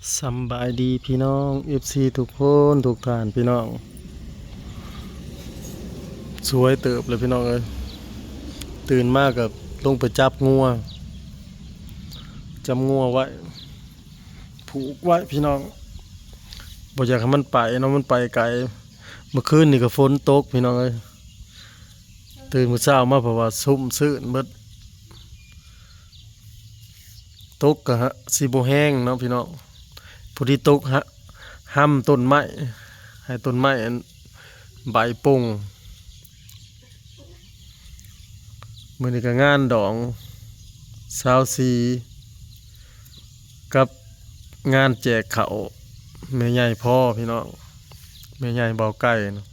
สำบายดีพี่น้อง FC ทุกคนทุกท่านพี่น้องสวยเติบเลยพี่น้องเอ้ยตื่นมากกับลงไปจับงัวไว้ผูกไว้พี่น้องบ่อยากให้มันไปเนาะมันไปไกลเมื่อคืนนี่ก็ฝนตกพี่น้องเอ้ยตื่นมื้อเช้ามาเพราะว่าซุ่มซื่นเบิดตกก็สิบ่แห้งเนาะพี่น้องผู้ที่ตกห้ำต้นไม้ให้ต้นไม้อันใบป่งมื้อนี้ก็งานดองสาวสีกับงานแจกข้าวแม่ใหญ่พ่อพี่น้องแม่ใหญ่เบาไก่เนาะ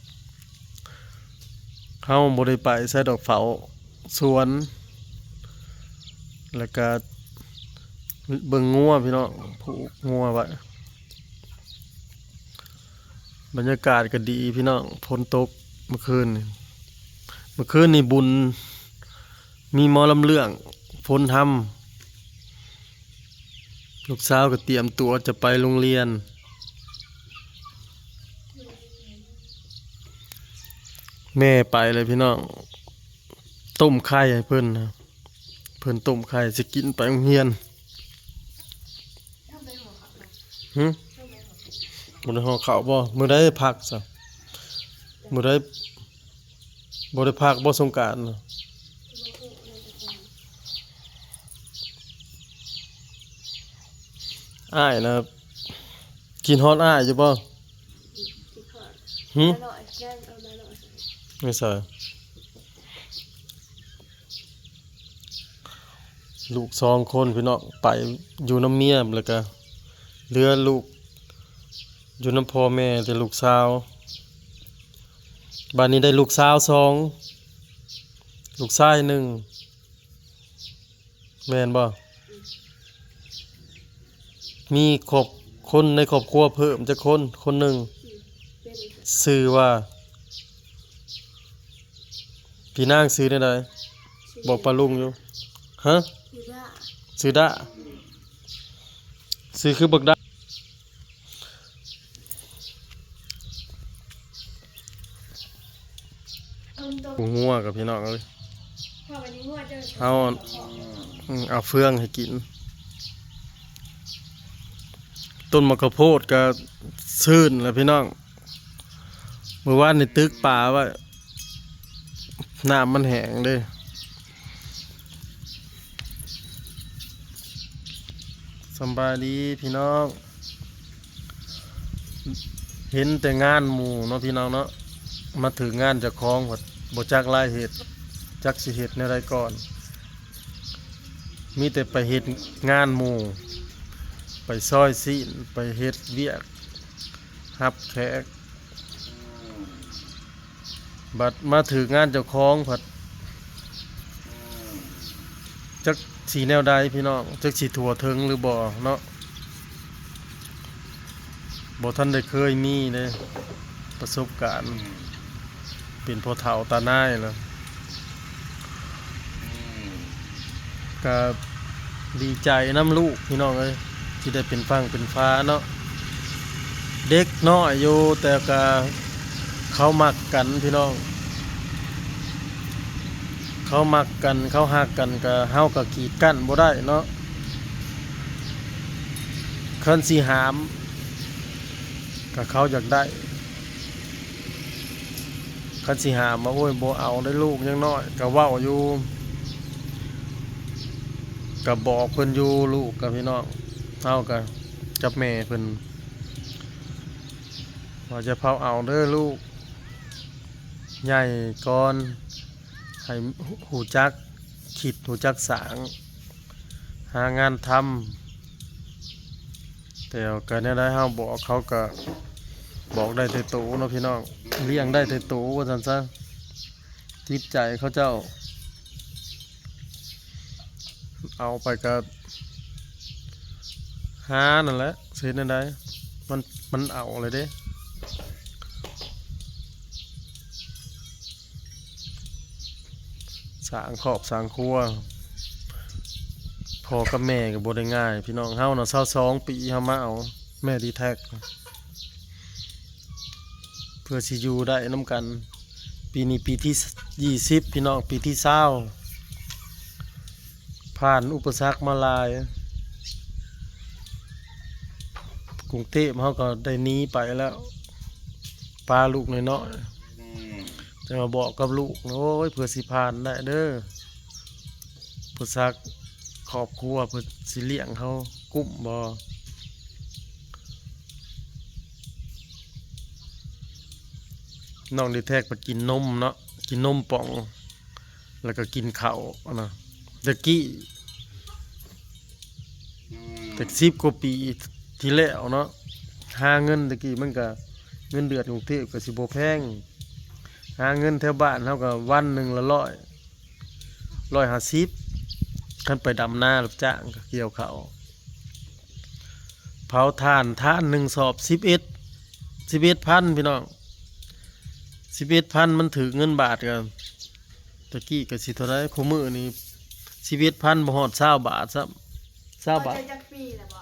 เฮาบ่ได้ไปใส่ดอกเฝาสวนแล้วก็เบิ่งงัวพี่น้องผูกงัวไว้บรรยากาศก็ดีพี่น้องฝนตกเมื่อคืนนี่บุญมีหมอลำเรื่องฝนทำลูกสาวก็เตรียมตัวจะไปโรงเรียนแม่ไปเลยพี่น้องต้มไข่ให้เพิ่นนะเพิ่นต้มไข่สิกินไปโรงเรียนหึบ่ได้ห่อข้าวบ่มื้อใดพักซะมื้อใดบ่ได้พักบ่สงกรานต์น่ะอ้ายนะกินฮอดอ้ายอยู่บ่หึไม่ใช่ลูก2คนพี่น้องไปอยู่น้ำเมียแล้วก็เหลือลูกอยู่น้ำพ่อแม่แต่ลูกสาวบ้านนี้ได้ลูกสาว2ลูกชาย1แม่นบ่มีคนในครอบครัวเพิ่มจักคนหนึ่งชื่อว่าพี่นางชื่อได้ใดบอกปาลุงอยู่ฮะชื่อดาชื่อคือบักดางัวกับพี่น้องเลยเอาเฟืองให้กินต้นมะกะโพดก็ซื่นแล้วพี่น้องเมื่อวานในตึกป่าว่าน้ำมันแห้งเลยสบายดีพี่น้องเห็นแต่งานหมู่เนาะพี่น้องเนาะมาถึงงานจะคล้องบ่จักรายเหตุจักสิเหตุในไรก่อนมีแต่ไปเหตุงานหมู่ไปซอยซีนไปเฮ็ดเวียกรับแขกบัดมาถึงงานเจ้าของผัดจักสีแนวใดพี่น้องจักสีถั่วถึงหรือบ่เนาะบ่ท่านได้เคยมีเลยประสบการณ์เป็นพ่อเฒ่าตาหน้ายแล้วก็ดีใจน้ำลูกพี่น้องเอ้ยที่ได้เป็นฟังเป็นฟ้าเนาะเด็กน้อยอยู่แต่ก็เขามักกันพี่น้องเขามักกันเขาฮักกันก็เฮาก็กีดกั้นบ่ได้เนาะคันสิหามก็เขาอยากได้คันสิหามมาโอ้ยบ่เอาได้ลูกยังน้อยก็เว้าอยู่ก็บอกเพิ่นอยู่ลูกกับพี่น้องเฮาก็กับแม่เพิ่นว่าจะเผาเอาเด้อลูกใหญ่ก่อนให้หูจักคิดหูจักสางหางานทำแต่ก็เนี่ยได้เฮาบอกเขาก็บอกได้แต่ตูเนาะพี่น้องเลี้ยงได้แต่ตูว่าซั่นซะจิตใจเขาเจ้าเอาไปก็หานั่นแหละเสียนั่นได้มันเอาเลยเด้สร้างครอบสร้างครัว พ่อกับแม่ก็บ่ได้ง่ายพี่น้องเฮาน่ะ22ปีเฮามาเอาแม่ดีแท็กเพื่อสิอยู่ได้นํกันปีนี้ปีที่20พี่น้องปีที่20ผ่านอุปสรรคมาหลายกรุงเทพเฮาก็ได้หนีไปแล้วปาลูกน้อยๆจะมาบอกกับลูกโอ้ยเพื่อสิผ่านได้เด้ออุปสรรคครอบครัวเพื่อสิเลี้ยงเขากุ้มบ่น้องดีแท็กไปกินนมเนาะกินนมป่องแล้วก็กินข้าวนะตะกี้แต่10 กว่าปีที่แล้วเนาะหาเงินตะกี้มันก็เงินเดือนกรุงเทพก็สิบ่แพงหาเงินแถวบ้านเฮาก็วันหนึ่งละ150คันไปดำนารับจ้างก็เกี่ยวข้าวเผาถ่านหนึ่งสอบ11,000พี่น้อง11,000มันถือเงินบาทกันตะกี้ก็สิเท่าไรคู่มื้อนี้11,000บ่ฮอด20 บาทซ้ำ20 บาทจักปีแล้วบ่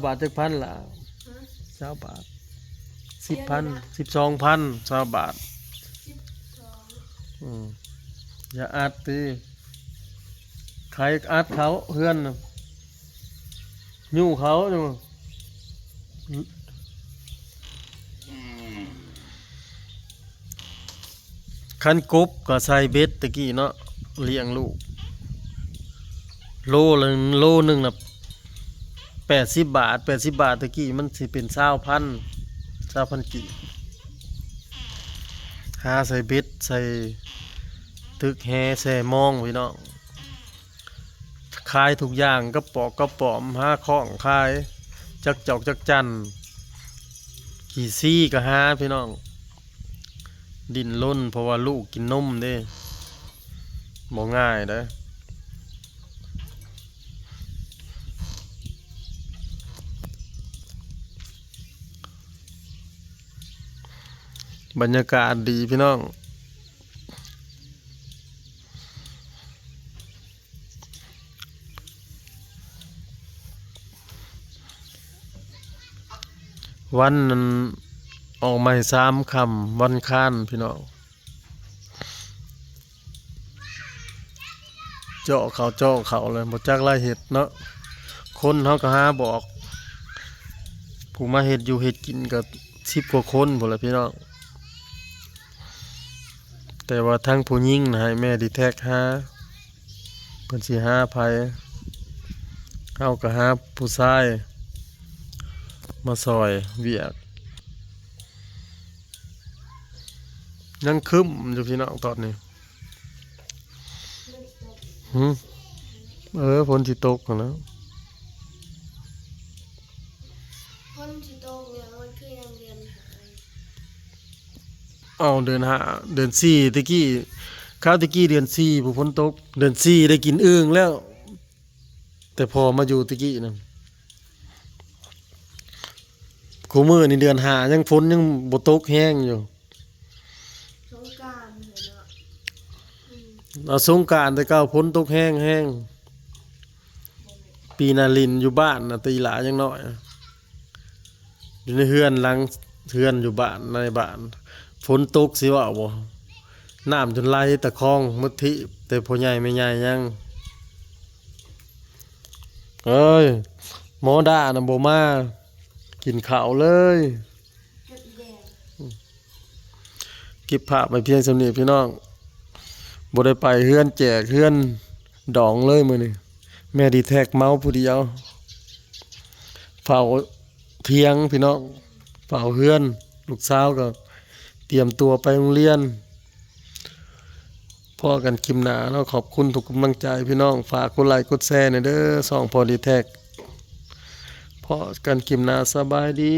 20 บาทจักพันล่ะ20 บาท10,000 12,000 20 บาทอย่าอัดติใครอัดเขาเฮือนน่ะยู่เขาจังคันกบก็ใส่เบ็ดตะกี้เนาะเลี้ยงลูกโลนึงน่ะ80 บาท80 บาทตะกี้มันสิเป็น20,000กี่หาใส่เบ็ดใส่ตึกแฮใส่มองพี่น้องขายทุกอย่างก็ปอกก็ปอมหาของขายจักจอกจักจันขี่ซี่ก็หาพี่น้องดินล้นเพราะว่าลูกกินนมเด้บ่ง่ายเด้อบรรยากาศดีพี่น้องวันนั้นออกมา3 ค่ำวันค้านพี่น้องเจาะเขาเลยบ่จักไรเห็ดเนาะคนเฮาก็หาบอกผู้มาเห็ดอยู่เห็ดกินก็10 กว่าคนพุ่นล่ะพี่น้องแต่ว่าทั้งผู้หญิงนะให้แม่ดีแท็กหาเพิ่นสิหาไผเฮาก็หาผู้ชายมาซอยเวียกยังคึมอยู่พี่น้องตอนนี้ฝนสิตกแล้วฝนสิตกเนี่ยมันคือยังเดือนเดือน5เดือน4ตะกี้ข้าวตะกี้เดือน4ผู้ฝนตกเดือน4ได้กินอึ่งแล้วแต่พอมาอยู่ตะกี้นั่นคู่มื้อนี่เดือน5ยังฝนยังบ่ตกแห้งอยู่สงกรานต์เนาะสงกรานต์แต่เก่าฝนตกแห้งปีนาลินอยู่บ้านน่ะตีหลายังน้อยอยู่ในเฮือนหลังเฮือนอยู่บ้านในบ้านฝนตกสิว่าบ่น้ำจนไหลตะคองมุทิแต่พ่อใหญ่ไม่ใหญ่ยังเอ้ยหมอด่าน่ะบ่มากินข้าวเลยเก็บภาพไปเพียงสำนีพี่น้องบ่ได้ไปเฮือนแจกเฮือนดองเลยมื้อนี้แม่ดีแท็กเมาผู้เดียวเฝ้าเที่ยงพี่น้องเฝ้าเฮือนลูกสาวก็เตรียมตัวไปโรงเรียนพอกันคลิปหน้าเนาะขอบคุณทุกกำลังใจพี่น้องฝากกดไลค์กดแชร์หน่อยเด้อช่องพอดีแท็กพอกันคลิปหน้าสบายดี